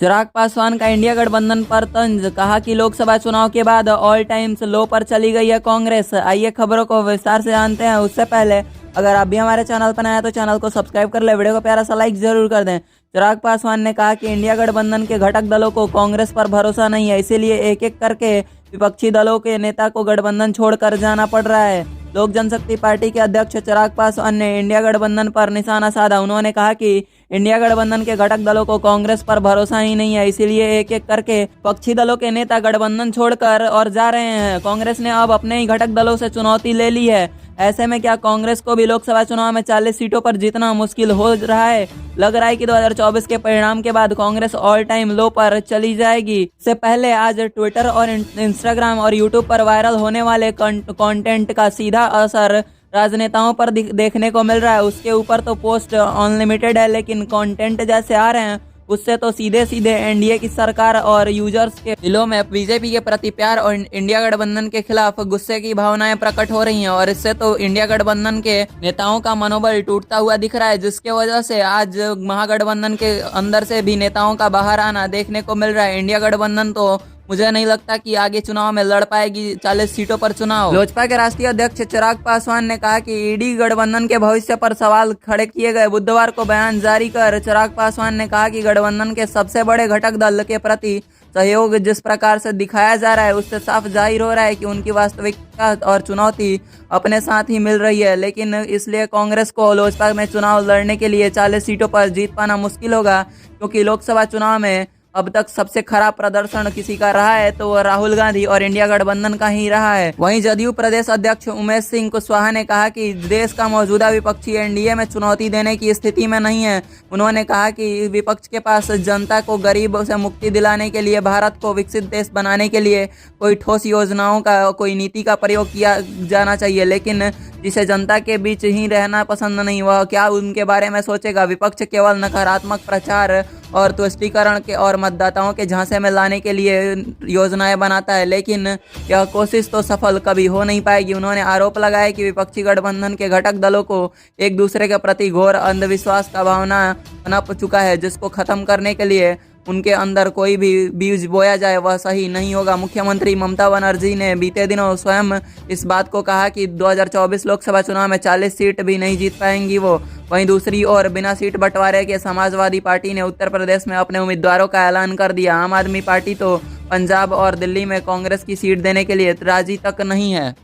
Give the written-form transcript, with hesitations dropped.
चिराग पासवान का इंडिया गठबंधन पर तंज, कहा कि लोकसभा चुनाव के बाद ऑल टाइम्स लो पर चली गई है कांग्रेस। आइए खबरों को विस्तार से जानते हैं। उससे पहले अगर आप भी हमारे चैनल पर नए हैं तो चैनल को सब्सक्राइब कर ले, वीडियो को प्यारा सा लाइक जरूर कर दें। चिराग पासवान ने कहा कि इंडिया गठबंधन के घटक दलों को कांग्रेस पर भरोसा नहीं है, इसीलिए एक एक करके विपक्षी दलों के नेता को गठबंधन छोड़कर जाना पड़ रहा है। लोक जनशक्ति पार्टी के अध्यक्ष चिराग पासवान ने इंडिया गठबंधन पर निशाना साधा। उन्होंने कहा कि इंडिया गठबंधन के घटक दलों को कांग्रेस पर भरोसा ही नहीं है, इसीलिए एक एक करके पक्षी दलों के नेता गठबंधन छोड़कर और जा रहे हैं। कांग्रेस ने अब अपने ही घटक दलों से चुनौती ले ली है। ऐसे में क्या कांग्रेस को भी लोकसभा चुनाव में 40 सीटों पर जीतना मुश्किल हो रहा है? लग रहा है कि 2024 के परिणाम के बाद कांग्रेस ऑल टाइम लो पर चली जाएगी। इससे पहले आज ट्विटर और इंस्टाग्राम और यूट्यूब पर वायरल होने वाले कंटेंट का सीधा असर राजनेताओं पर देखने को मिल रहा है। उसके ऊपर तो पोस्ट अनलिमिटेड है, लेकिन कंटेंट जैसे आ रहे हैं उससे तो सीधे सीधे एनडीए की सरकार और यूजर्स के दिलों में बीजेपी के प्रति प्यार और इंडिया गठबंधन के खिलाफ गुस्से की भावनाएं प्रकट हो रही हैं। और इससे तो इंडिया गठबंधन के नेताओं का मनोबल टूटता हुआ दिख रहा है, जिसके वजह से आज महागठबंधन के अंदर से भी नेताओं का बाहर आना देखने को मिल रहा है। इंडिया गठबंधन तो मुझे नहीं लगता कि आगे चुनाव में लड़ पाएगी 40 सीटों पर चुनाव। लोजपा के राष्ट्रीय अध्यक्ष चिराग पासवान ने कहा कि ईडी गठबंधन के भविष्य पर सवाल खड़े किए गए। बुधवार को बयान जारी कर चिराग पासवान ने कहा कि गठबंधन के सबसे बड़े घटक दल के प्रति सहयोग जिस प्रकार से दिखाया जा रहा है, उससे साफ जाहिर हो रहा है कि उनकी वास्तविकता और चुनौती अपने साथ ही मिल रही है। लेकिन इसलिए कांग्रेस को लोजपा में चुनाव लड़ने के लिए 40 सीटों पर जीत पाना मुश्किल होगा, क्योंकि लोकसभा चुनाव में अब तक सबसे खराब प्रदर्शन किसी का रहा है तो वो राहुल गांधी और इंडिया गठबंधन का ही रहा है। वहीं जदयू प्रदेश अध्यक्ष उमेश सिंह कुशवाहा ने कहा कि देश का मौजूदा विपक्षी एनडीए में चुनौती देने की स्थिति में नहीं है। उन्होंने कहा कि विपक्ष के पास जनता को गरीब से मुक्ति दिलाने के लिए, भारत को विकसित देश बनाने के लिए कोई ठोस योजनाओं का, कोई नीति का प्रयोग किया जाना चाहिए, लेकिन जिसे जनता के बीच ही रहना पसंद नहीं, वह क्या उनके बारे में सोचेगा। विपक्ष केवल नकारात्मक प्रचार और तुष्टीकरण के और मतदाताओं के झांसे में लाने के लिए योजनाएं बनाता है, लेकिन यह कोशिश तो सफल कभी हो नहीं पाएगी। उन्होंने आरोप लगाया कि विपक्षी गठबंधन के घटक दलों को एक दूसरे के प्रति घोर अंधविश्वास का भावना पनप चुका है, जिसको खत्म करने के लिए उनके अंदर कोई भी बीज बोया जाए वह सही नहीं होगा। मुख्यमंत्री ममता बनर्जी ने बीते दिनों स्वयं इस बात को कहा कि 2024 लोकसभा चुनाव में 40 सीट भी नहीं जीत पाएंगी वो। वहीं दूसरी ओर बिना सीट बंटवारे के समाजवादी पार्टी ने उत्तर प्रदेश में अपने उम्मीदवारों का ऐलान कर दिया। आम आदमी पार्टी तो पंजाब और दिल्ली में कांग्रेस की सीट देने के लिए राजी तक नहीं है।